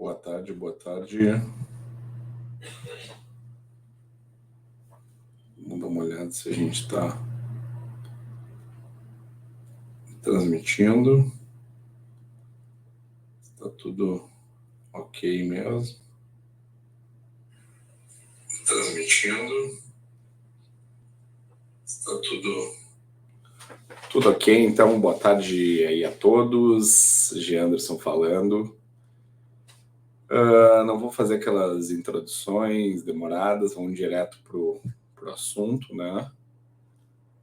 Boa tarde, boa tarde. Vamos dar uma olhada se a gente está transmitindo. Está tudo ok mesmo. Transmitindo. Está tudo ok. Então, boa tarde aí a todos. G. Anderson falando. Não vou fazer aquelas introduções demoradas, vamos direto pro assunto, né?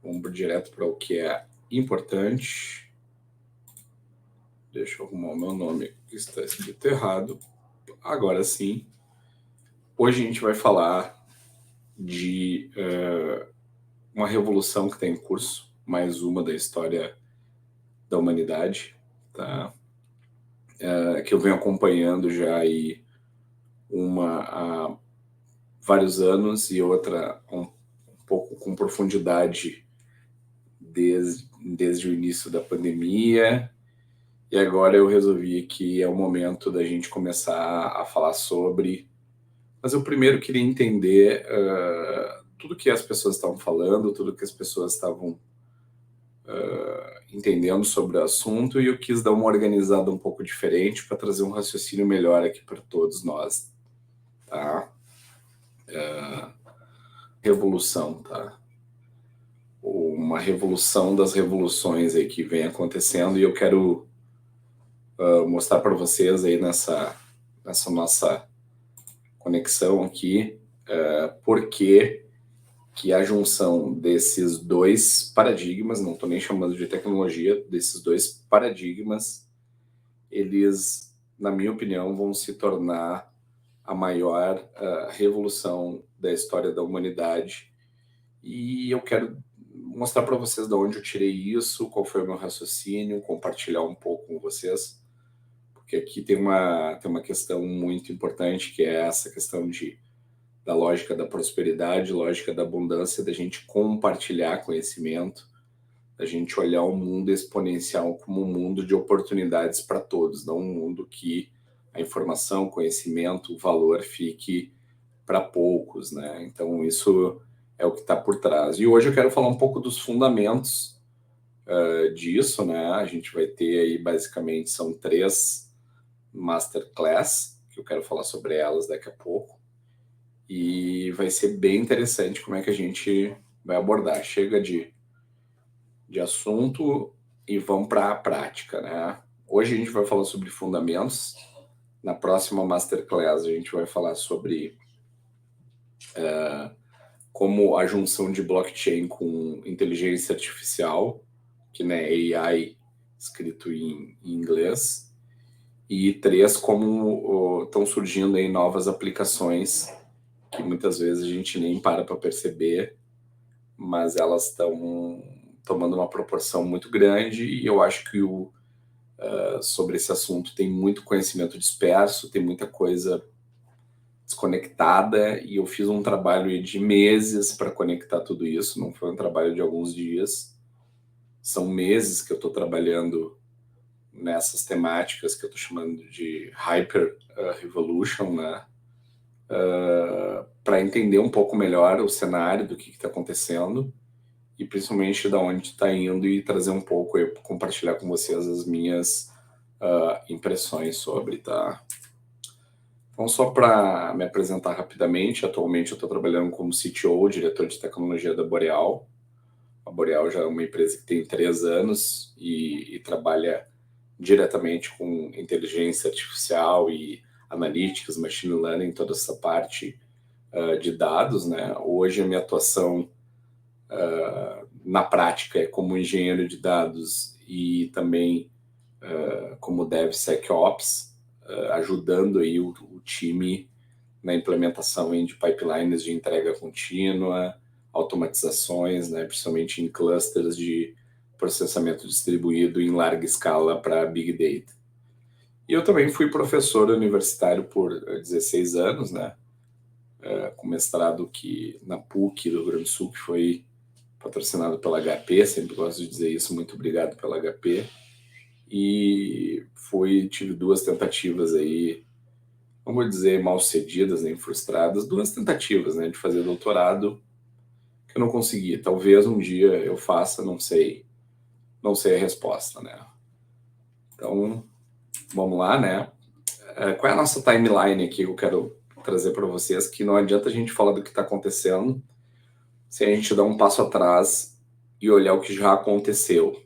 Vamos direto para o que é importante. Deixa eu arrumar o meu nome, que está escrito errado. Agora sim. Hoje a gente vai falar de uma revolução que está em curso, mais uma da história da humanidade, tá? Que eu venho acompanhando já aí uma há vários anos e outra um pouco com profundidade desde o início da pandemia. E agora eu resolvi que é o momento da gente começar a falar sobre. Mas eu primeiro queria entender tudo que as pessoas estavam falando, tudo que as pessoas estavam entendendo sobre o assunto, e eu quis dar uma organizada um pouco diferente para trazer um raciocínio melhor aqui para todos nós, tá? Revolução, tá? Uma revolução das revoluções aí que vem acontecendo, e eu quero mostrar para vocês aí nessa nossa conexão aqui por que a junção desses dois paradigmas, não estou nem chamando de tecnologia, desses dois paradigmas, eles, na minha opinião, vão se tornar a maior revolução da história da humanidade. E eu quero mostrar para vocês de onde eu tirei isso, qual foi o meu raciocínio, compartilhar um pouco com vocês, porque aqui tem uma questão muito importante, que é essa questão da lógica da prosperidade, lógica da abundância, da gente compartilhar conhecimento, da gente olhar o mundo exponencial como um mundo de oportunidades para todos, não um mundo que a informação, conhecimento, o valor fique para poucos, né? Então isso é o que está por trás. E hoje eu quero falar um pouco dos fundamentos disso, né? A gente vai ter aí basicamente são 3 masterclass, que eu quero falar sobre elas daqui a pouco. E vai ser bem interessante como é que a gente vai abordar. Chega de assunto e vamos para a prática, né? Hoje a gente vai falar sobre fundamentos. Na próxima Masterclass a gente vai falar sobre como a junção de blockchain com inteligência artificial, que né, AI escrito em inglês. E 3, como estão surgindo aí novas aplicações que muitas vezes a gente nem para perceber, mas elas estão tomando uma proporção muito grande, e eu acho que sobre esse assunto tem muito conhecimento disperso, tem muita coisa desconectada, e eu fiz um trabalho de meses para conectar tudo isso, não foi um trabalho de alguns dias, são meses que eu estou trabalhando nessas temáticas que eu estou chamando de Hyper Revolution, né? Para entender um pouco melhor o cenário do que está acontecendo e principalmente de onde está indo, e trazer um pouco e compartilhar com vocês as minhas impressões sobre, tá? Então, só para me apresentar rapidamente, atualmente eu estou trabalhando como CTO, diretor de tecnologia da Boreal. A Boreal já é uma empresa que tem 3 anos e trabalha diretamente com inteligência artificial e analytics, machine learning, toda essa parte de dados, né? Hoje a minha atuação na prática é como engenheiro de dados e também como DevSecOps, ajudando aí o time na implementação de pipelines de entrega contínua, automatizações, né, principalmente em clusters de processamento distribuído em larga escala para Big Data. E eu também fui professor universitário por 16 anos, né, com mestrado na PUC do Rio Grande do Sul, que foi patrocinado pela HP, sempre gosto de dizer isso, muito obrigado pela HP. E tive 2 tentativas aí não vou dizer mal sucedidas nem frustradas, 2 tentativas, né, de fazer doutorado que eu não consegui. Talvez um dia eu faça, não sei a resposta, né. Então, vamos lá, né. Qual é a nossa timeline aqui que eu quero trazer para vocês, que não adianta a gente falar do que está acontecendo se a gente dar um passo atrás e olhar o que já aconteceu.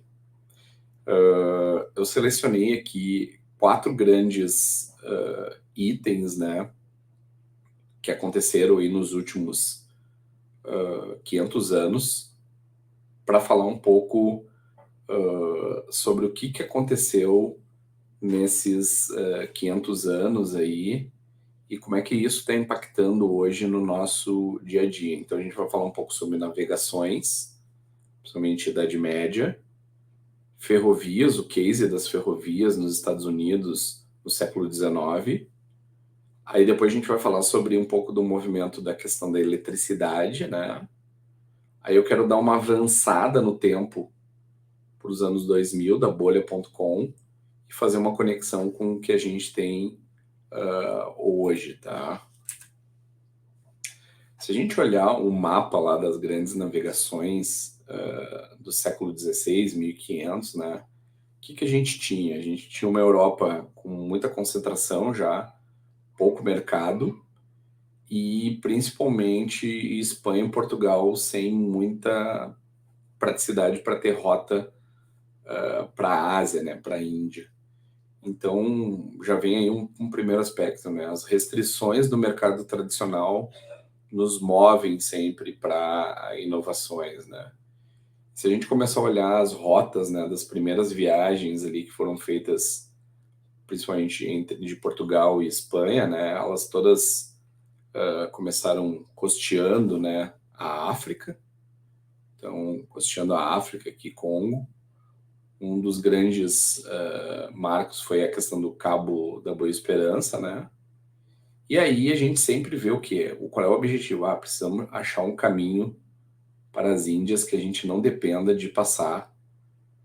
Eu selecionei aqui 4 grandes itens, né, que aconteceram aí nos últimos 500 anos, para falar um pouco sobre o que aconteceu nesses 500 anos aí e como é que isso está impactando hoje no nosso dia a dia. Então a gente vai falar um pouco sobre navegações, principalmente Idade Média, ferrovias, o case das ferrovias nos Estados Unidos no século XIX. Aí depois a gente vai falar sobre um pouco do movimento da questão da eletricidade, né? Aí eu quero dar uma avançada no tempo para os anos 2000, da bolha.com, e fazer uma conexão com o que a gente tem hoje, tá? Se a gente olhar o mapa lá das grandes navegações do século XVI, 1500, né? O que a gente tinha? A gente tinha uma Europa com muita concentração já, pouco mercado, e principalmente Espanha e Portugal sem muita praticidade para ter rota para a Ásia, né? Para a Índia. Então, já vem aí um primeiro aspecto, né? As restrições do mercado tradicional nos movem sempre para inovações, né? Se a gente começar a olhar as rotas, né, das primeiras viagens ali que foram feitas, principalmente de Portugal e Espanha, né, elas todas começaram costeando, né, a África. Então, costeando a África, aqui Congo. Um dos grandes marcos foi a questão do Cabo da Boa Esperança, né? E aí a gente sempre vê o quê? Qual é o objetivo? Precisamos achar um caminho para as Índias que a gente não dependa de passar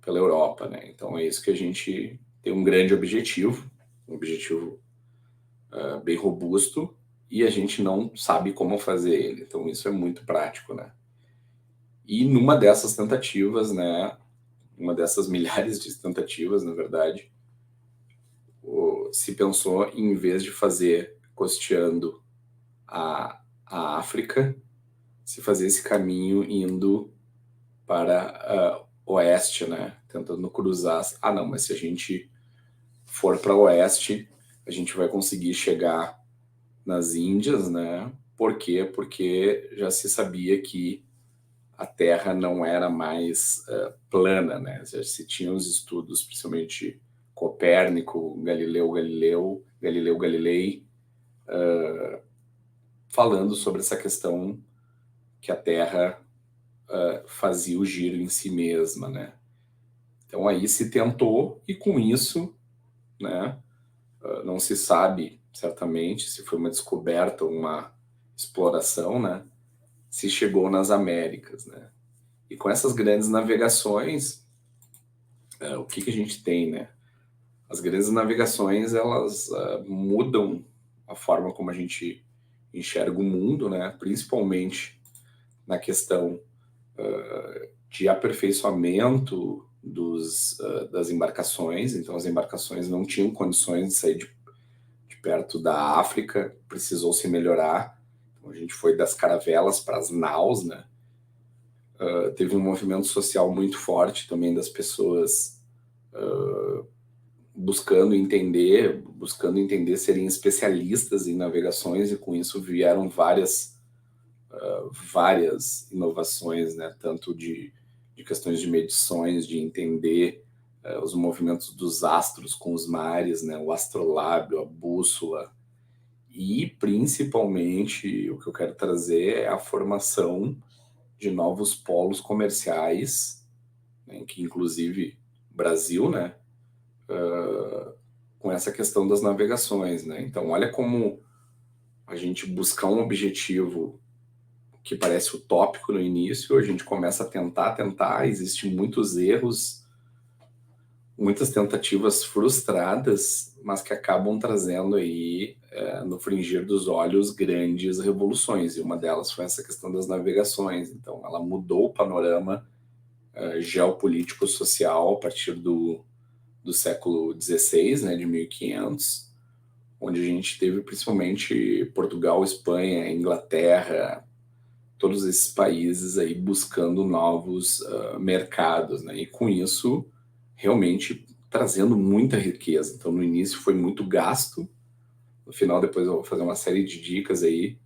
pela Europa, né? Então é isso que a gente tem um grande objetivo, um objetivo bem robusto, e a gente não sabe como fazer ele. Então isso é muito prático, né? E numa dessas tentativas, né? Uma dessas milhares de tentativas, na verdade, se pensou em vez de fazer costeando a África, se fazer esse caminho indo para oeste, né? Tentando cruzar. Não, mas se a gente for para oeste, a gente vai conseguir chegar nas Índias, né? Por quê? Porque já se sabia que a Terra não era mais plana, né? Já se tinham os estudos, principalmente Copérnico, Galileu Galilei, falando sobre essa questão que a Terra fazia o giro em si mesma, né? Então aí se tentou, e com isso, né, não se sabe certamente se foi uma descoberta ou uma exploração, né, se chegou nas Américas, né? E com essas grandes navegações, o que a gente tem, né? As grandes navegações, elas mudam a forma como a gente enxerga o mundo, né? Principalmente na questão de aperfeiçoamento das embarcações. Então, as embarcações não tinham condições de sair de perto da África, precisou se melhorar. Então, a gente foi das caravelas para as naus, né? Teve um movimento social muito forte também das pessoas buscando entender, serem especialistas em navegações, e com isso vieram várias inovações, né? Tanto de questões de medições, de entender os movimentos dos astros com os mares, né? O astrolábio, a bússola, e principalmente o que eu quero trazer é a formação de novos polos comerciais, né? Que inclusive Brasil, né? Com essa questão das navegações, né? Então olha como a gente buscar um objetivo que parece utópico no início, a gente começa a tentar, existem muitos erros, muitas tentativas frustradas, mas que acabam trazendo aí, no fringir dos olhos, grandes revoluções, e uma delas foi essa questão das navegações. Então, ela mudou o panorama geopolítico social a partir do século XVI, né, de 1500, onde a gente teve principalmente Portugal, Espanha, Inglaterra, todos esses países aí buscando novos mercados, né, e com isso realmente trazendo muita riqueza. Então, no início foi muito gasto, no final depois eu vou fazer uma série de dicas aí,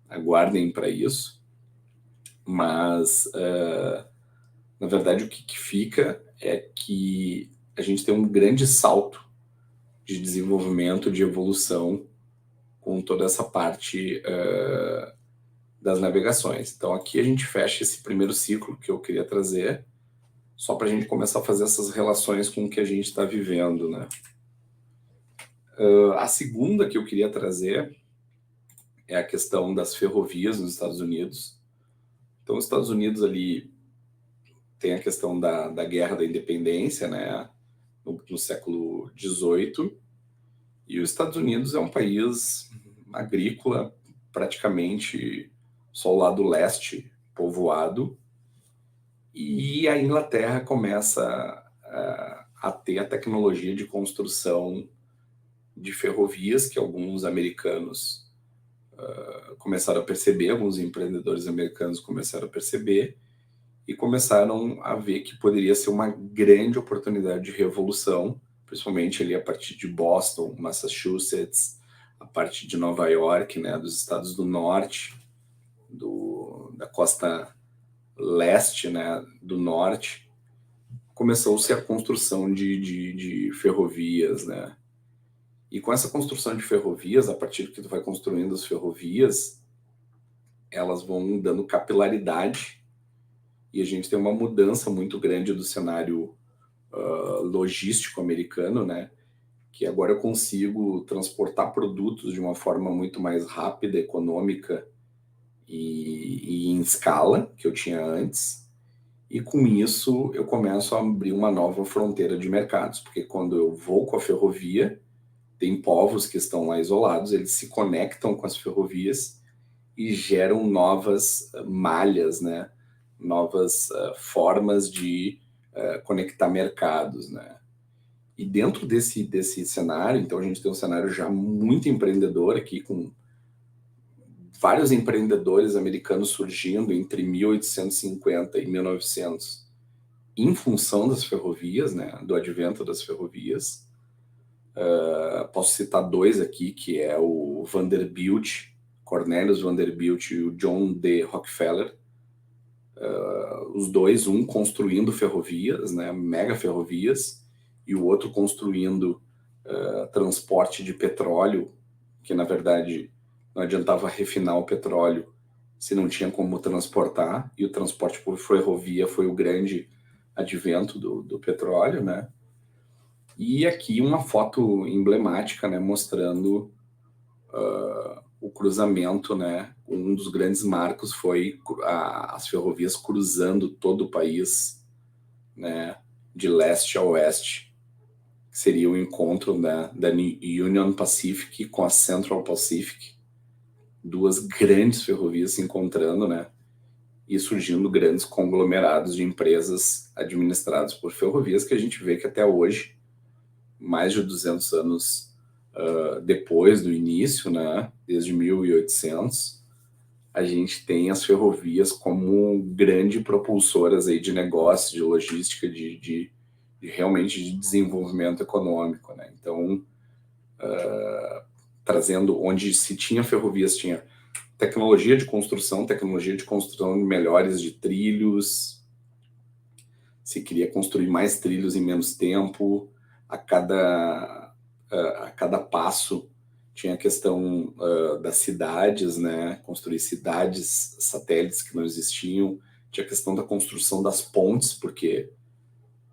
aguardem para isso, mas na verdade o que fica é que a gente tem um grande salto de desenvolvimento, de evolução com toda essa parte das navegações. Então aqui a gente fecha esse primeiro ciclo que eu queria trazer, só para a gente começar a fazer essas relações com o que a gente está vivendo, né? A segunda que eu queria trazer é a questão das ferrovias nos Estados Unidos. Então, os Estados Unidos ali tem a questão da Guerra da Independência, né, no século XVIII, e os Estados Unidos é um país agrícola, praticamente só o lado leste povoado, e a Inglaterra começa a ter a tecnologia de construção de ferrovias que alguns americanos começaram a perceber, alguns empreendedores americanos começaram a perceber e começaram a ver que poderia ser uma grande oportunidade de revolução, principalmente ali a partir de Boston, Massachusetts, a partir de Nova York, né, dos estados do norte, da costa leste, né, do norte, começou-se a construção de ferrovias, né? E com essa construção de ferrovias, a partir que tu vai construindo as ferrovias, elas vão dando capilaridade e a gente tem uma mudança muito grande do cenário logístico americano, né? Que agora eu consigo transportar produtos de uma forma muito mais rápida, econômica e em escala que eu tinha antes. E com isso eu começo a abrir uma nova fronteira de mercados, porque quando eu vou com a ferrovia, tem povos que estão lá isolados, eles se conectam com as ferrovias e geram novas malhas, né? Novas formas de conectar mercados, né? E dentro desse cenário, então a gente tem um cenário já muito empreendedor aqui, com vários empreendedores americanos surgindo entre 1850 e 1900, em função das ferrovias, né? Do advento das ferrovias. Posso citar dois aqui, que é o Vanderbilt, Cornelius Vanderbilt e o John D. Rockefeller. Os dois, um construindo ferrovias, né, mega ferrovias, e o outro construindo transporte de petróleo, que na verdade não adiantava refinar o petróleo se não tinha como transportar, e o transporte por ferrovia foi o grande advento do petróleo, né? E aqui uma foto emblemática, né, mostrando o cruzamento, né? Um dos grandes marcos foi as ferrovias cruzando todo o país, né, de leste a oeste, que seria o encontro da Union Pacific com a Central Pacific, duas grandes ferrovias se encontrando, né, e surgindo grandes conglomerados de empresas administradas por ferrovias, que a gente vê que até hoje, mais de 200 anos depois do início, né, desde 1800, a gente tem as ferrovias como grande propulsoras aí de negócio, de logística, de realmente de desenvolvimento econômico, né? Então, trazendo onde se tinha ferrovias, tinha tecnologia de construção melhores de trilhos, se queria construir mais trilhos em menos tempo, a cada passo tinha a questão das cidades, né? Construir cidades satélites que não existiam, tinha a questão da construção das pontes, porque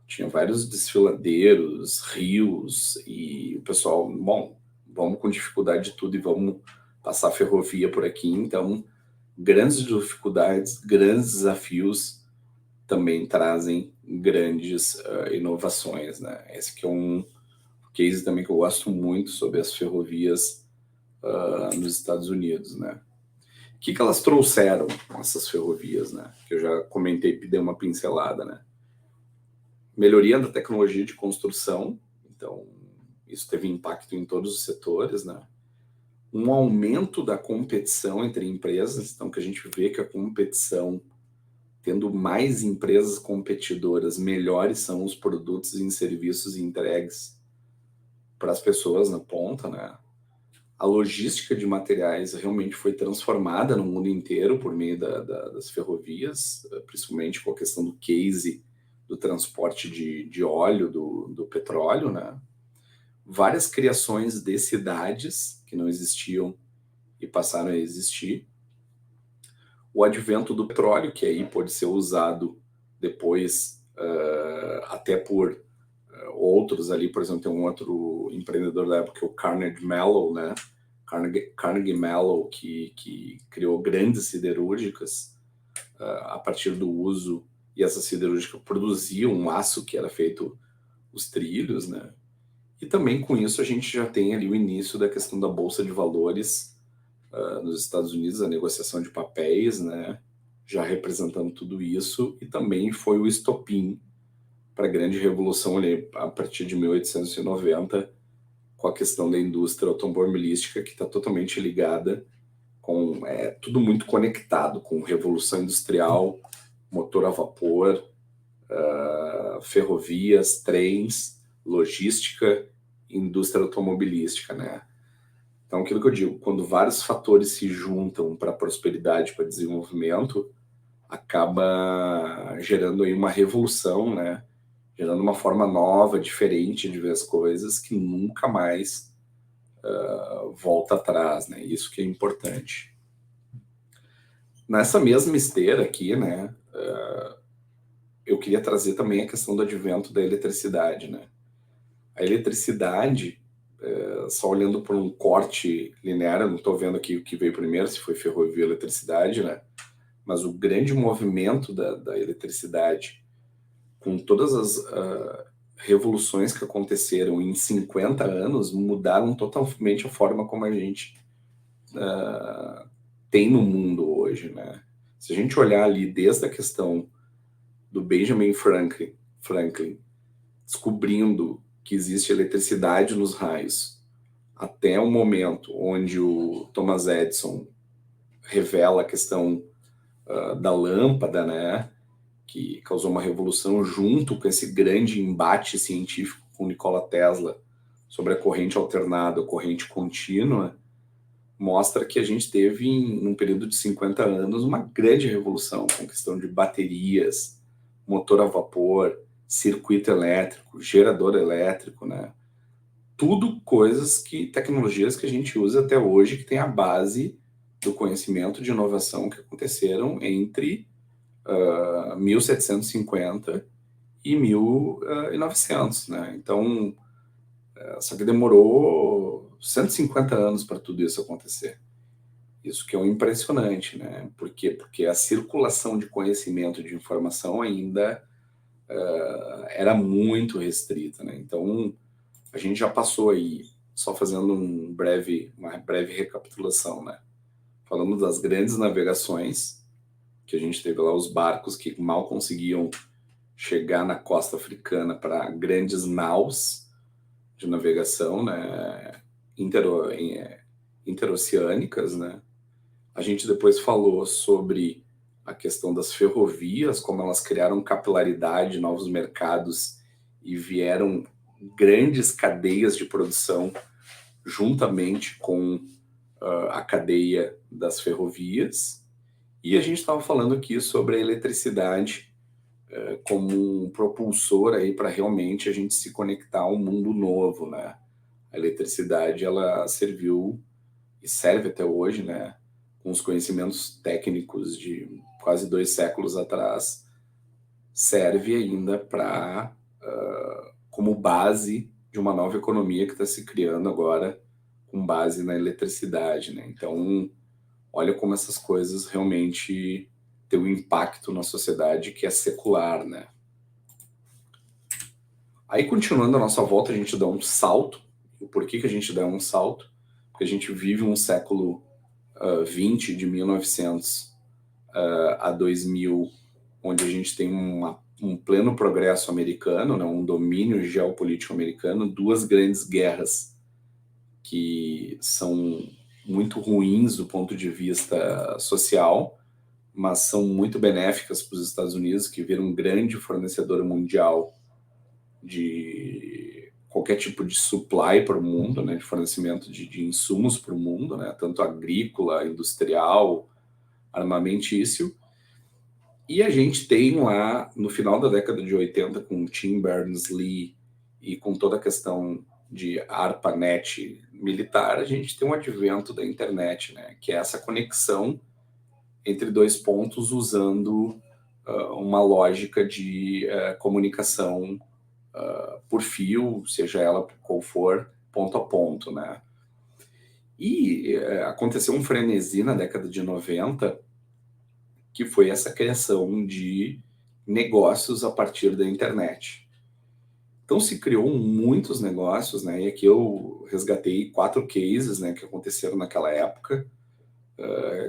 tinha vários desfiladeiros, rios, e o pessoal, bom, vamos com dificuldade de tudo e vamos passar ferrovia por aqui. Então, grandes dificuldades, grandes desafios também trazem grandes inovações, né? Esse aqui é um case também que eu gosto muito sobre as ferrovias nos Estados Unidos, né? O que elas trouxeram, essas ferrovias, né? Que eu já comentei e dei uma pincelada, né? Melhoria da tecnologia de construção, então isso teve impacto em todos os setores, né? Um aumento da competição entre empresas, então que a gente vê que a competição, tendo mais empresas competidoras, melhores são os produtos e serviços entregues para as pessoas na ponta, né? A logística de materiais realmente foi transformada no mundo inteiro por meio das ferrovias, principalmente com a questão do case do transporte de óleo, do petróleo, né? Várias criações de cidades que não existiam e passaram a existir. O advento do petróleo, que aí pode ser usado depois até por outros ali, por exemplo, tem um outro empreendedor da época, que é o Carnegie Mellon, né? Carnegie Mellon, que criou grandes siderúrgicas a partir do uso, e essa siderúrgica produzia um aço que era feito os trilhos, né? E também com isso a gente já tem ali o início da questão da Bolsa de Valores nos Estados Unidos, a negociação de papéis, né? Já representando tudo isso, e também foi o estopim para a grande revolução ali, a partir de 1890, com a questão da indústria automobilística, que está totalmente ligada com tudo muito conectado com revolução industrial, motor a vapor, ferrovias, trens, logística, indústria automobilística, né? Então, aquilo que eu digo, quando vários fatores se juntam para prosperidade, para desenvolvimento, acaba gerando aí uma revolução, né? Gerando uma forma nova, diferente de ver as coisas, que nunca mais volta atrás, né? Isso que é importante. Nessa mesma esteira aqui, né? Eu queria trazer também a questão do advento da eletricidade, né? A eletricidade, só olhando por um corte linear, eu não estou vendo aqui o que veio primeiro, se foi ferrovia ou eletricidade, né? Mas o grande movimento da eletricidade, com todas as revoluções que aconteceram em 50 anos, mudaram totalmente a forma como a gente tem no mundo hoje, né? Se a gente olhar ali desde a questão do Benjamin Franklin descobrindo que existe eletricidade nos raios, até o momento onde o Thomas Edison revela a questão da lâmpada, né, que causou uma revolução junto com esse grande embate científico com Nikola Tesla sobre a corrente alternada, a corrente contínua, mostra que a gente teve, num período de 50 anos, uma grande revolução com questão de baterias, motor a vapor, circuito elétrico, gerador elétrico, né? Tudo tecnologias que a gente usa até hoje, que tem a base do conhecimento de inovação que aconteceram entre 1750 e 1900, né? Então, só que demorou 150 anos para tudo isso acontecer. Isso que é um impressionante, né? Por quê? Porque a circulação de conhecimento, de informação ainda era muito restrita, né? Então, a gente já passou aí, só fazendo uma breve recapitulação, né? Falando das grandes navegações, que a gente teve lá os barcos que mal conseguiam chegar na costa africana para grandes naus de navegação, né? Interoceânicas, né? A gente depois falou sobre a questão das ferrovias, como elas criaram capilaridade, novos mercados e vieram grandes cadeias de produção juntamente com a cadeia das ferrovias. E a gente estava falando aqui sobre a eletricidade como um propulsor aí para realmente a gente se conectar a um mundo novo, né? A eletricidade, ela serviu e serve até hoje, né? Com os conhecimentos técnicos de quase 2 séculos atrás, serve ainda para como base de uma nova economia que está se criando agora com base na eletricidade, né? Então, olha como essas coisas realmente ter um impacto na sociedade que é secular, né? Aí, continuando a nossa volta, a gente dá um salto. E por que a gente dá um salto? Porque a gente vive um século XX, de 1900 a 2000, onde a gente tem um pleno progresso americano, né, um domínio geopolítico americano, duas grandes guerras que são muito ruins do ponto de vista social, mas são muito benéficas para os Estados Unidos, que viram um grande fornecedor mundial de qualquer tipo de supply para o mundo, né, de fornecimento de insumos para o mundo, né, tanto agrícola, industrial, armamentício. E a gente tem lá, no final da década de 80, com Tim Berners-Lee e com toda a questão de ARPANET militar, a gente tem um advento da internet, né, que é essa conexão entre dois pontos usando uma lógica de comunicação por fio, seja ela qual for, ponto a ponto, né? E aconteceu um frenesi na década de 90, que foi essa criação de negócios a partir da internet. Então se criou muitos negócios, né? E aqui eu resgatei 4 cases, né, que aconteceram naquela época,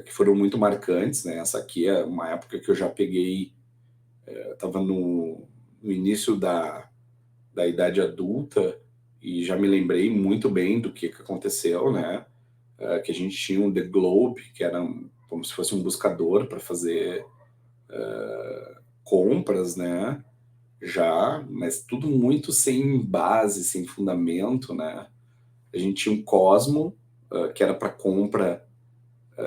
que foram muito marcantes, né? Essa aqui é uma época que eu já peguei, estava no início da idade adulta e já me lembrei muito bem do que aconteceu, né? Que a gente tinha um The Globe, que era como se fosse um buscador para fazer compras, né? Já, mas tudo muito sem base, sem fundamento, né? A gente tinha um Cosmo, que era para compra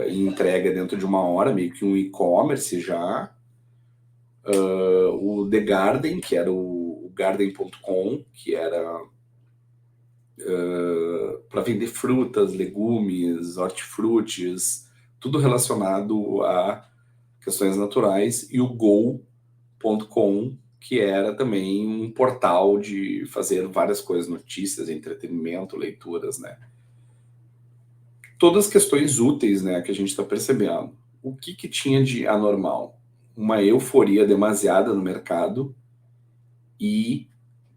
e entrega dentro de uma hora, meio que um e-commerce já. O The Garden, que era o Garden.com, que era para vender frutas, legumes, hortifrutis, tudo relacionado a questões naturais, e o Go.com, que era também um portal de fazer várias coisas, notícias, entretenimento, leituras, né? Todas questões úteis, né, que a gente está percebendo. O que tinha de anormal? Uma euforia demasiada no mercado e,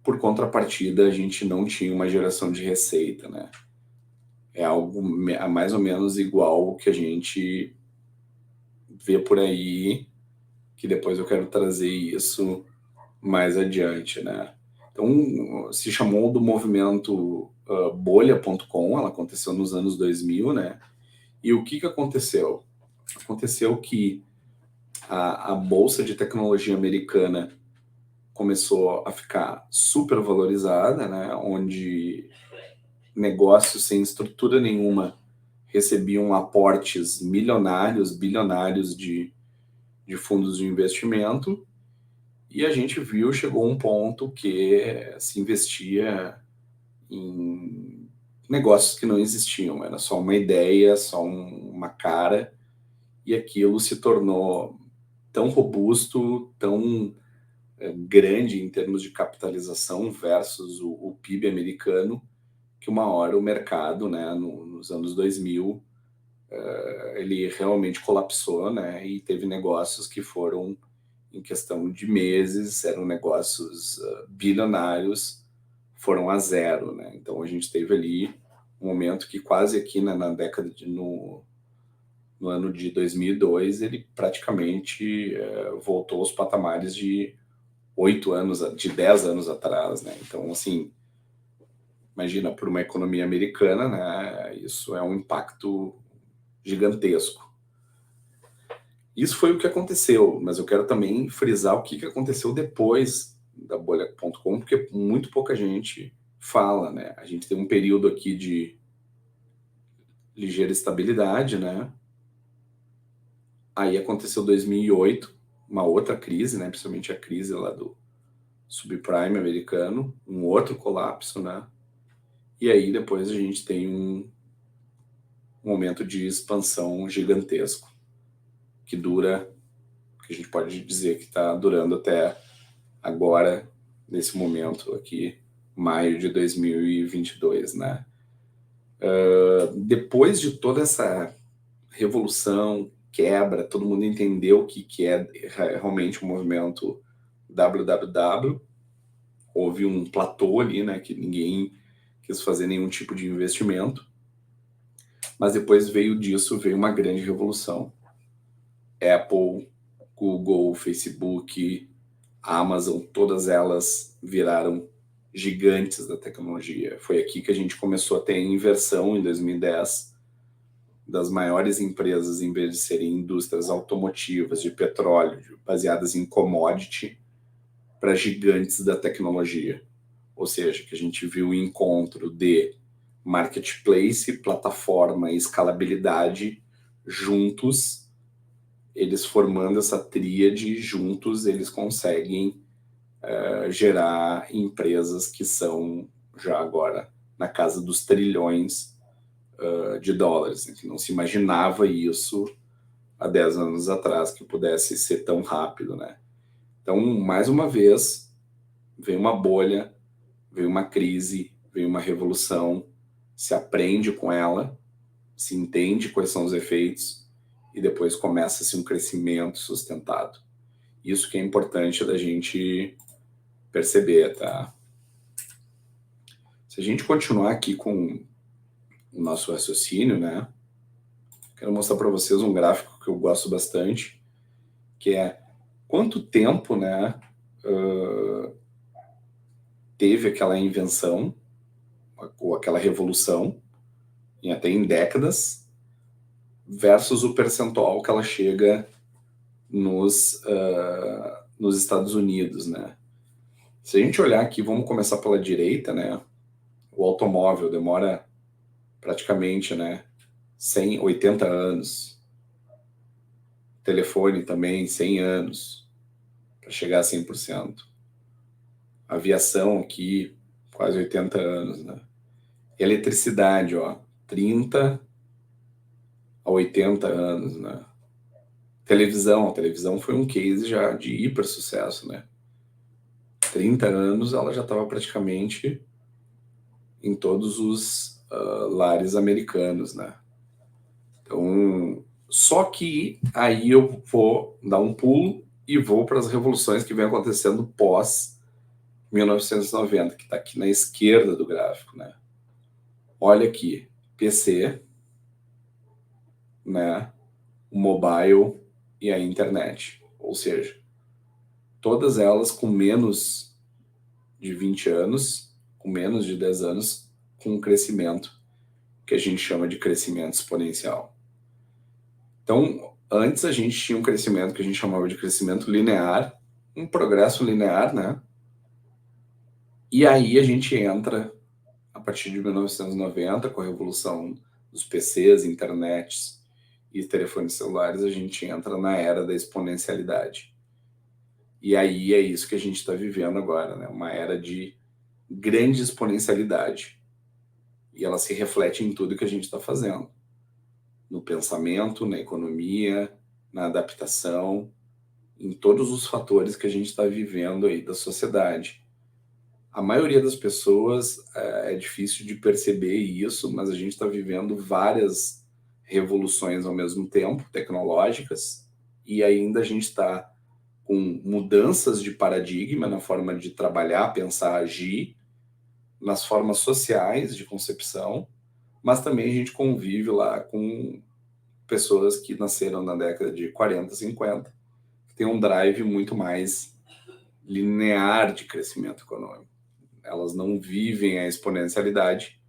por contrapartida, a gente não tinha uma geração de receita, né? É algo mais ou menos igual o que a gente vê por aí, que depois eu quero trazer isso mais adiante, né? Então, se chamou do movimento bolha.com, ela aconteceu nos anos 2000, né? E o que aconteceu? Aconteceu que a bolsa de tecnologia americana começou a ficar super valorizada, né? Onde negócios sem estrutura nenhuma recebiam aportes milionários, bilionários de fundos de investimento, e a gente viu, chegou um ponto que se investia em negócios que não existiam, era só uma ideia, só uma cara, e aquilo se tornou tão robusto, tão grande em termos de capitalização versus o PIB americano, que uma hora o mercado, né, nos anos 2000, ele realmente colapsou, né, e teve negócios que foram, em questão de meses, eram negócios bilionários, foram a zero, né? Então a gente teve ali um momento que quase aqui na década no ano de 2002, ele praticamente voltou aos patamares de 8 anos, de 10 anos atrás, né? Então, assim, imagina, por uma economia americana, né, isso é um impacto gigantesco. Isso foi o que aconteceu, mas eu quero também frisar o que aconteceu depois da bolha.com, porque muito pouca gente fala, né? A gente tem um período aqui de ligeira estabilidade, né? Aí aconteceu 2008, uma outra crise, né? Principalmente a crise lá do subprime americano, um outro colapso, né? E aí depois a gente tem um momento de expansão gigantesco, que dura, que a gente pode dizer que está durando até agora, nesse momento aqui, maio de 2022, né? Depois de toda essa revolução, quebra, todo mundo entendeu o que é realmente o movimento www. Houve um platô ali, né, que ninguém quis fazer nenhum tipo de investimento, mas depois veio uma grande revolução. Apple, Google, Facebook, Amazon, todas elas viraram gigantes da tecnologia. Foi aqui que a gente começou a ter a inversão em 2010 das maiores empresas, em vez de serem indústrias automotivas de petróleo, baseadas em commodity, para gigantes da tecnologia. Ou seja, que a gente viu o encontro de marketplace, plataforma e escalabilidade juntos, eles formando essa tríade, juntos eles conseguem gerar empresas que são já agora na casa dos trilhões de dólares, né? Que não se imaginava isso há 10 anos atrás, que pudesse ser tão rápido, né? Então, mais uma vez, veio uma bolha, veio uma crise, veio uma revolução, se aprende com ela, se entende quais são os efeitos e depois começa-se um crescimento sustentado. Isso que é importante da gente perceber, tá? Se a gente continuar aqui com o nosso raciocínio, né? Quero mostrar para vocês um gráfico que eu gosto bastante, que é quanto tempo, né, teve aquela invenção ou aquela revolução, até em décadas, versus o percentual que ela chega nos Estados Unidos, né? Se a gente olhar aqui, vamos começar pela direita, né? O automóvel demora praticamente, né, 80 anos. O telefone também, 100 anos para chegar a 100%. A aviação aqui, quase 80 anos, né? E a eletricidade, ó, 30 a 80 anos, né? A televisão foi um case já de hiper sucesso, né? 30 anos ela já estava praticamente em todos os lares americanos, né? Então, só que aí eu vou dar um pulo e vou para as revoluções que vem acontecendo pós 1990, que está aqui na esquerda do gráfico, né? Olha aqui, PC, né? O mobile e a internet, ou seja, todas elas com menos de 20 anos, com menos de 10 anos, com um crescimento que a gente chama de crescimento exponencial. Então, antes a gente tinha um crescimento que a gente chamava de crescimento linear, um progresso linear, né? E aí a gente entra, a partir de 1990, com a revolução dos PCs, internets e telefones celulares, a gente entra na era da exponencialidade. E aí é isso que a gente está vivendo agora, né? Uma era de grande exponencialidade. E ela se reflete em tudo que a gente está fazendo. No pensamento, na economia, na adaptação, em todos os fatores que a gente está vivendo aí da sociedade. A maioria das pessoas é difícil de perceber isso, mas a gente está vivendo várias revoluções ao mesmo tempo, tecnológicas, e ainda a gente está com mudanças de paradigma na forma de trabalhar, pensar, agir, nas formas sociais de concepção, mas também a gente convive lá com pessoas que nasceram na década de 40, 50, que tem um drive muito mais linear de crescimento econômico. Elas não vivem a exponencialidade,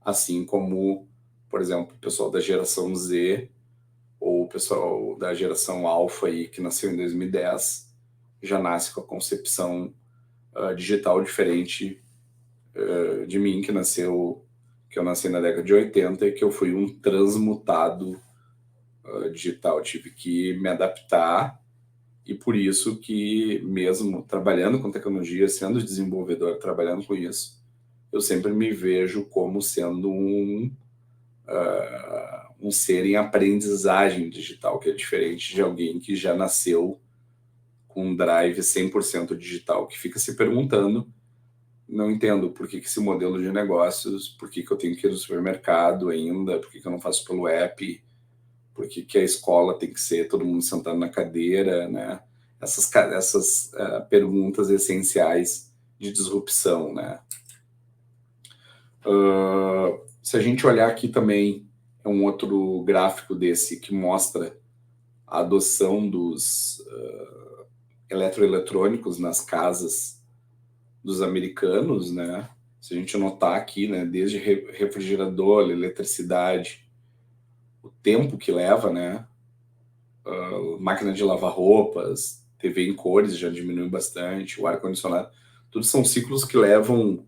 assim como, por exemplo, o pessoal da geração Z ou o pessoal da geração Alpha aí, que nasceu em 2010, já nasce com a concepção digital diferente de mim, que eu nasci na década de 80 e que eu fui um transmutado digital. Tive que me adaptar e por isso que, mesmo trabalhando com tecnologia, sendo desenvolvedor, trabalhando com isso, eu sempre me vejo como sendo um ser em aprendizagem digital, que é diferente de alguém que já nasceu com um drive 100% digital, que fica se perguntando, não entendo por que esse modelo de negócios, por que eu tenho que ir no supermercado ainda, por que eu não faço pelo app, Por que a escola tem que ser todo mundo sentado na cadeira, né? Essas perguntas essenciais de disrupção, né? Se a gente olhar aqui também, é um outro gráfico desse que mostra a adoção dos eletroeletrônicos nas casas dos americanos, né? Se a gente notar aqui, né, desde refrigerador, eletricidade, o tempo que leva, né? Máquina de lavar roupas, TV em cores já diminuiu bastante, o ar-condicionado, tudo são ciclos que levam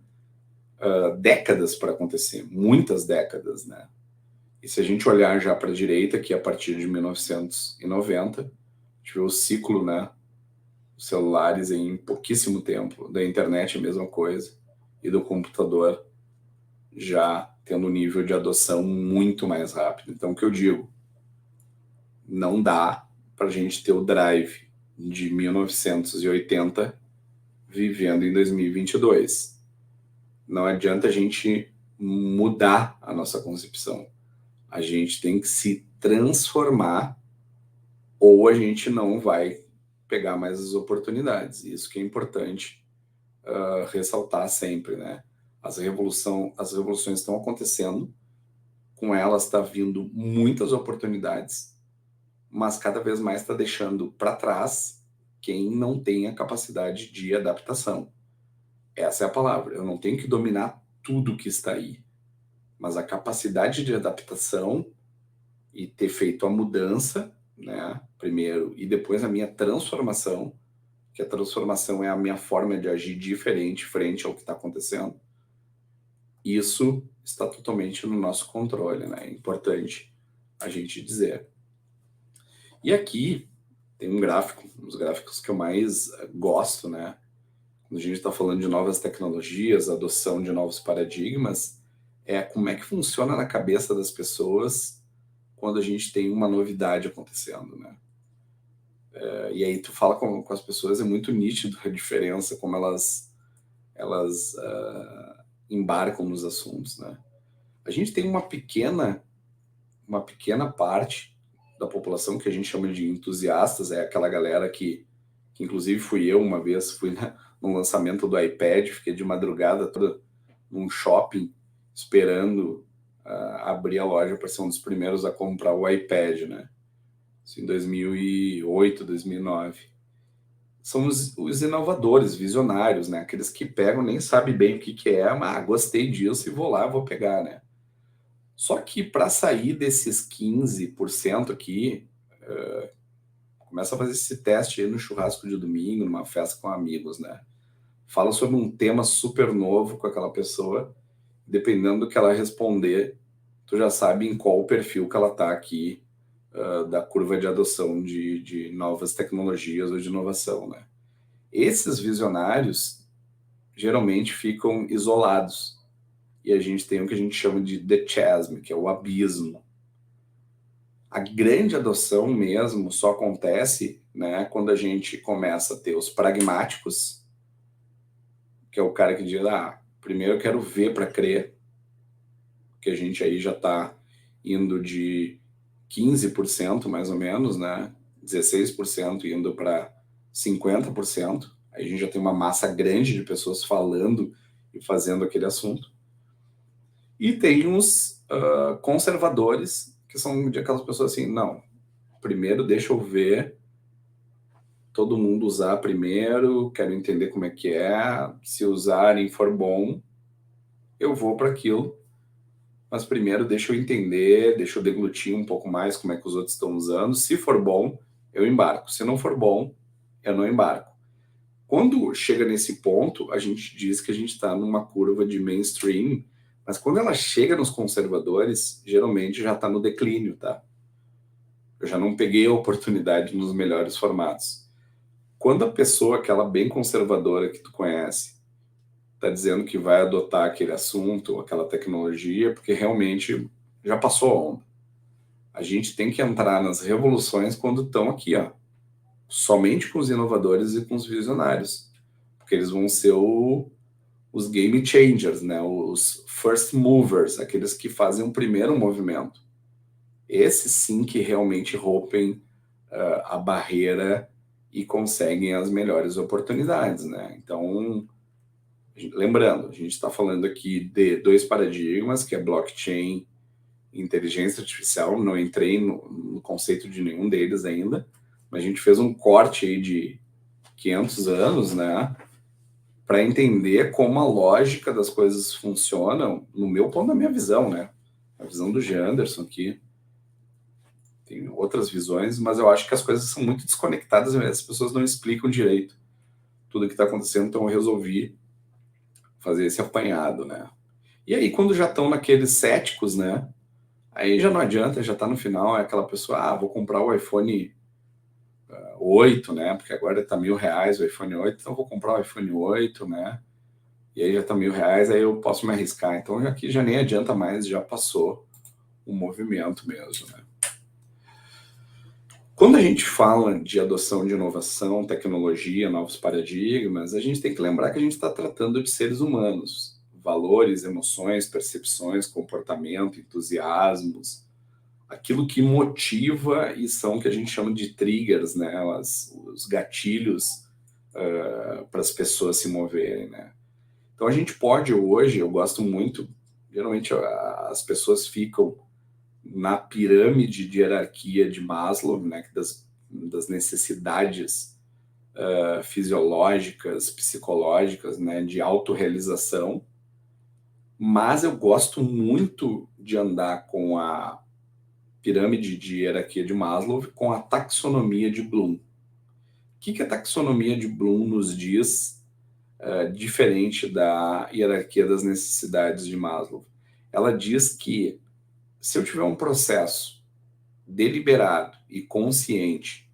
décadas para acontecer, muitas décadas, né? E se a gente olhar já para a direita, que é a partir de 1990, a gente vê o ciclo, né? Os celulares em pouquíssimo tempo, da internet a mesma coisa, e do computador já tendo um nível de adoção muito mais rápido. Então, o que eu digo? Não dá para a gente ter o drive de 1980 vivendo em 2022. Não adianta a gente mudar a nossa concepção. A gente tem que se transformar ou a gente não vai pegar mais as oportunidades. Isso que é importante ressaltar sempre, né? As revoluções estão acontecendo, com elas está vindo muitas oportunidades, mas cada vez mais está deixando para trás quem não tem a capacidade de adaptação. Essa é a palavra. Eu não tenho que dominar tudo que está aí, mas a capacidade de adaptação e ter feito a mudança, né, primeiro, e depois a minha transformação, que a transformação é a minha forma de agir diferente frente ao que está acontecendo. Isso está totalmente no nosso controle, né? É importante a gente dizer. E aqui tem um gráfico, um dos gráficos que eu mais gosto, né? Quando a gente está falando de novas tecnologias, adoção de novos paradigmas, é como é que funciona na cabeça das pessoas quando a gente tem uma novidade acontecendo, né? E aí tu fala com as pessoas, é muito nítido a diferença, como elas embarcam nos assuntos, né? A gente tem uma pequena parte da população que a gente chama de entusiastas, é aquela galera que inclusive fui eu uma vez, fui no lançamento do iPad, fiquei de madrugada toda num shopping esperando abrir a loja para ser um dos primeiros a comprar o iPad, né? Isso em 2008, 2009. São os inovadores, visionários, né? Aqueles que pegam, nem sabem bem o que é, mas gostei disso e vou lá, vou pegar, né? Só que para sair desses 15% aqui, começa a fazer esse teste aí no churrasco de domingo, numa festa com amigos, né? Fala sobre um tema super novo com aquela pessoa, dependendo do que ela responder, tu já sabe em qual perfil que ela tá aqui, da curva de adoção de novas tecnologias ou de inovação, né? Esses visionários geralmente ficam isolados e a gente tem o que a gente chama de the chasm, que é o abismo. A grande adoção mesmo só acontece, né, quando a gente começa a ter os pragmáticos, que é o cara que diz, primeiro eu quero ver para crer, que a gente aí já está indo de 15% mais ou menos, né, 16% indo para 50%, aí a gente já tem uma massa grande de pessoas falando e fazendo aquele assunto. E tem uns conservadores, que são de aquelas pessoas assim, não, primeiro deixa eu ver, todo mundo usar primeiro, quero entender como é que é, se usarem for bom, eu vou para aquilo, mas primeiro deixa eu entender, deixa eu deglutir um pouco mais como é que os outros estão usando, se for bom, eu embarco, se não for bom, eu não embarco. Quando chega nesse ponto, a gente diz que a gente está numa curva de mainstream, mas quando ela chega nos conservadores, geralmente já está no declínio, tá? Eu já não peguei a oportunidade nos melhores formatos. Quando a pessoa, aquela bem conservadora que tu conhece, está dizendo que vai adotar aquele assunto, aquela tecnologia, porque realmente já passou a onda. A gente tem que entrar nas revoluções quando estão aqui, ó, somente com os inovadores e com os visionários, porque eles vão ser os game changers, né? Os first movers, aqueles que fazem o primeiro movimento. Esses sim que realmente rompem a barreira e conseguem as melhores oportunidades, né? Então, lembrando, a gente está falando aqui de dois paradigmas, que é blockchain e inteligência artificial. Não entrei no conceito de nenhum deles ainda, mas a gente fez um corte aí de 500 anos, né? Para entender como a lógica das coisas funcionam, no meu ponto, da minha visão, né? A visão do Janderson aqui. Tem outras visões, mas eu acho que as coisas são muito desconectadas, as pessoas não explicam direito tudo o que está acontecendo, então eu resolvi fazer esse apanhado, né? E aí, quando já estão naqueles céticos, né? Aí já não adianta, já está no final, é aquela pessoa, vou comprar o iPhone 8, né? Porque agora está R$ 1.000 o iPhone 8, então eu vou comprar o iPhone 8, né? E aí já está R$ 1.000, aí eu posso me arriscar. Então aqui já nem adianta mais, já passou o movimento mesmo, né? Quando a gente fala de adoção de inovação, tecnologia, novos paradigmas, a gente tem que lembrar que a gente está tratando de seres humanos. Valores, emoções, percepções, comportamento, entusiasmos, aquilo que motiva e são o que a gente chama de triggers, né? Os gatilhos para as pessoas se moverem, né? Então a gente pode hoje, eu gosto muito, geralmente as pessoas ficam na pirâmide de hierarquia de Maslow, né, das necessidades fisiológicas, psicológicas, né, de autorrealização, mas eu gosto muito de andar com a pirâmide de hierarquia de Maslow com a taxonomia de Bloom. O que a taxonomia de Bloom nos diz diferente da hierarquia das necessidades de Maslow? Ela diz que se eu tiver um processo deliberado e consciente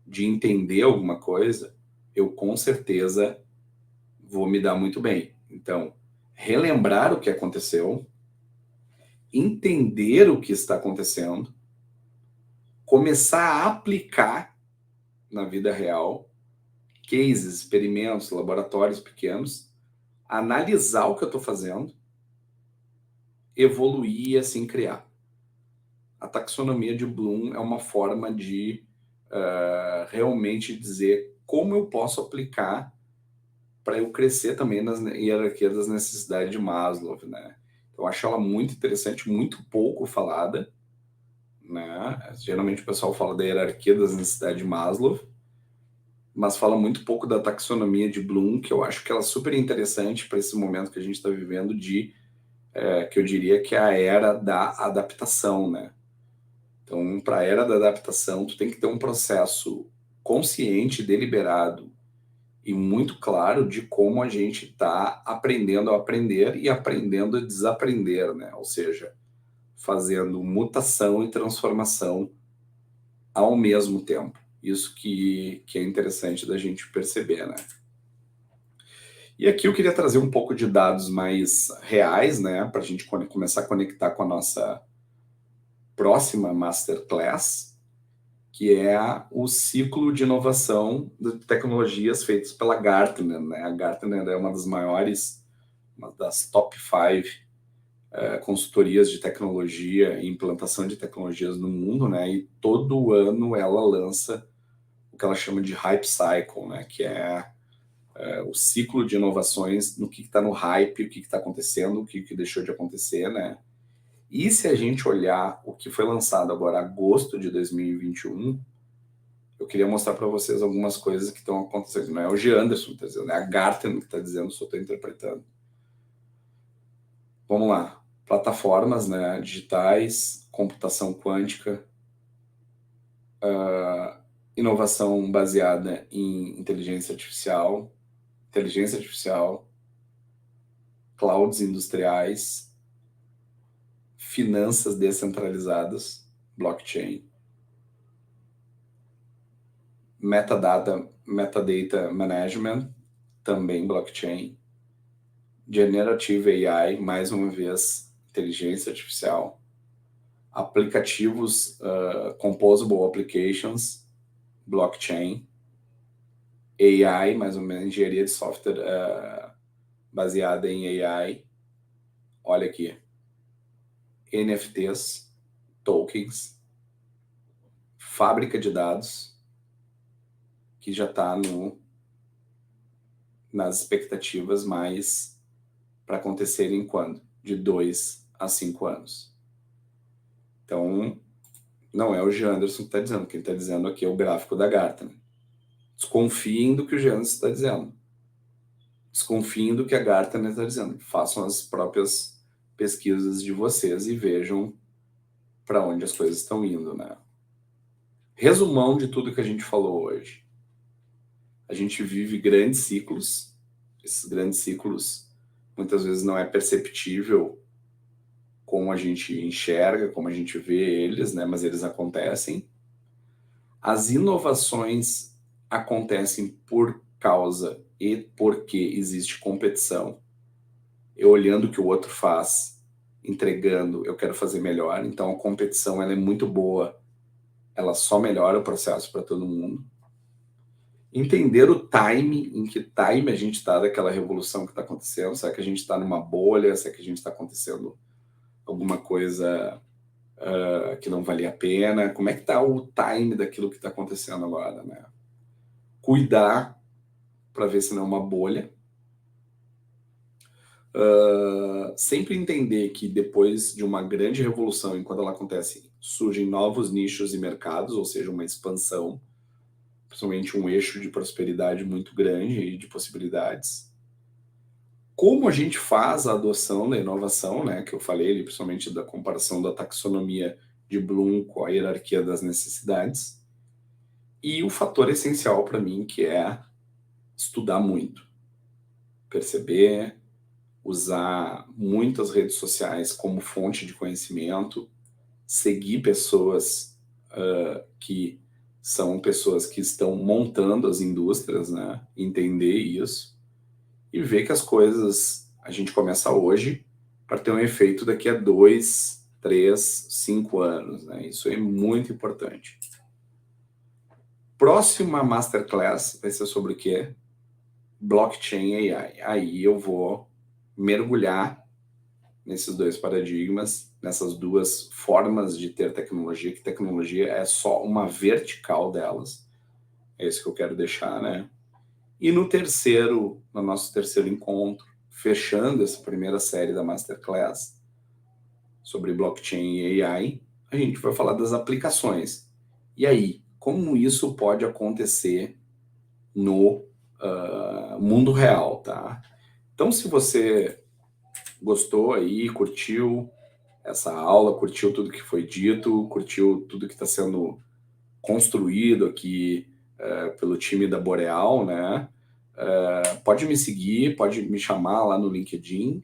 de entender alguma coisa, eu com certeza vou me dar muito bem. Então, relembrar o que aconteceu, entender o que está acontecendo, começar a aplicar na vida real, cases, experimentos, laboratórios pequenos, analisar o que eu estou fazendo, evoluir e assim criar. A taxonomia de Bloom é uma forma de realmente dizer como eu posso aplicar para eu crescer também na hierarquia das necessidades de Maslow, né? Eu acho ela muito interessante, muito pouco falada, né? Geralmente o pessoal fala da hierarquia das necessidades de Maslow, mas fala muito pouco da taxonomia de Bloom, que eu acho que ela é super interessante para esse momento que a gente está vivendo que eu diria que é a era da adaptação, né? Então, para a era da adaptação, tu tem que ter um processo consciente, deliberado e muito claro de como a gente está aprendendo a aprender e aprendendo a desaprender, né? Ou seja, fazendo mutação e transformação ao mesmo tempo. Isso que é interessante da gente perceber, né? E aqui eu queria trazer um pouco de dados mais reais, né? Para a gente começar a conectar com a nossa próxima Masterclass, que é o ciclo de inovação de tecnologias feitos pela Gartner, né? A Gartner é uma das maiores, uma das top 5 consultorias de tecnologia e implantação de tecnologias no mundo, né? E todo ano ela lança o que ela chama de Hype Cycle, né? Que é o ciclo de inovações no que está no hype, o que está acontecendo, o que deixou de acontecer, né? E se a gente olhar o que foi lançado agora, agosto de 2021, eu queria mostrar para vocês algumas coisas que estão acontecendo. Não é o G. Anderson que está dizendo, é a Gartner que está dizendo, só estou interpretando. Vamos lá. Plataformas, né, digitais, computação quântica, inovação baseada em inteligência artificial, clouds industriais, finanças descentralizadas, blockchain, metadata management, também blockchain, generative AI, mais uma vez, inteligência artificial, aplicativos, composable applications, blockchain, AI, mais ou menos, engenharia de software baseada em AI. Olha aqui, NFTs, tokens, fábrica de dados que já está nas expectativas mais para acontecerem quando? De 2 a 5 anos. Então, não é o Janderson que está dizendo. Quem está dizendo aqui é o gráfico da Gartner. Desconfiem do que o Janderson está dizendo. Desconfiem do que a Gartner está dizendo. Façam as próprias pesquisas de vocês e vejam para onde as coisas estão indo, né? Resumão de tudo que a gente falou hoje. A gente vive grandes ciclos. Esses grandes ciclos muitas vezes não é perceptível como a gente enxerga, como a gente vê eles, né? Mas eles acontecem. As inovações acontecem por causa e porque existe competição. Eu olhando o que o outro faz, entregando, eu quero fazer melhor. Então a competição ela é muito boa, ela só melhora o processo para todo mundo. Entender o time, em que time a gente está daquela revolução que está acontecendo. Será que a gente está numa bolha? Será que a gente está acontecendo alguma coisa que não valia a pena? Como é que está o time daquilo que está acontecendo agora, né? Cuidar para ver se não é uma bolha. Sempre entender que depois de uma grande revolução, enquanto ela acontece, surgem novos nichos e mercados, ou seja, uma expansão, principalmente um eixo de prosperidade muito grande e de possibilidades. Como a gente faz a adoção da inovação, né, que eu falei, principalmente da comparação da taxonomia de Bloom com a hierarquia das necessidades. E o fator essencial para mim, que é estudar muito, perceber, usar muitas redes sociais como fonte de conhecimento, seguir pessoas que são pessoas que estão montando as indústrias, né? Entender isso e ver que as coisas a gente começa hoje para ter um efeito daqui a 2, 3, 5 anos, né? Isso é muito importante. Próxima Masterclass vai ser sobre o quê? Blockchain AI. Aí eu vou mergulhar nesses dois paradigmas, nessas duas formas de ter tecnologia, que tecnologia é só uma vertical delas. É isso que eu quero deixar, né? E no nosso terceiro encontro, fechando essa primeira série da Masterclass sobre blockchain e AI, a gente vai falar das aplicações. E aí, como isso pode acontecer no mundo real, tá? Então, se você gostou aí, curtiu essa aula, curtiu tudo que foi dito, curtiu tudo que está sendo construído aqui pelo time da Boreal, né? Pode me seguir, pode me chamar lá no LinkedIn,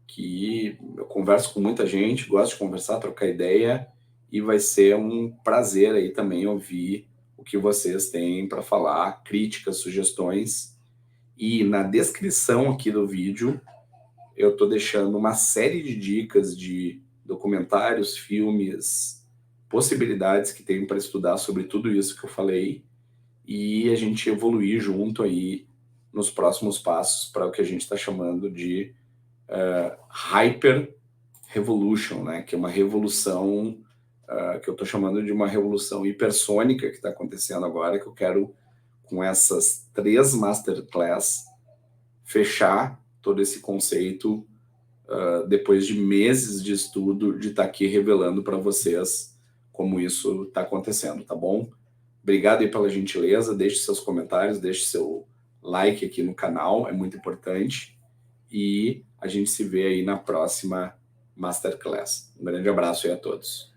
que eu converso com muita gente, gosto de conversar, trocar ideia, e vai ser um prazer aí também ouvir o que vocês têm para falar, críticas, sugestões. E na descrição aqui do vídeo, eu estou deixando uma série de dicas de documentários, filmes, possibilidades que tem para estudar sobre tudo isso que eu falei e a gente evoluir junto aí nos próximos passos para o que a gente está chamando de Hyper Revolution, né? Que é uma revolução que eu estou chamando de uma revolução hipersônica que está acontecendo agora, que eu quero, com essas 3 Masterclass, fechar todo esse conceito depois de meses de estudo, de estar aqui revelando para vocês como isso está acontecendo, tá bom? Obrigado aí pela gentileza, deixe seus comentários, deixe seu like aqui no canal, é muito importante. E a gente se vê aí na próxima Masterclass. Um grande abraço aí a todos.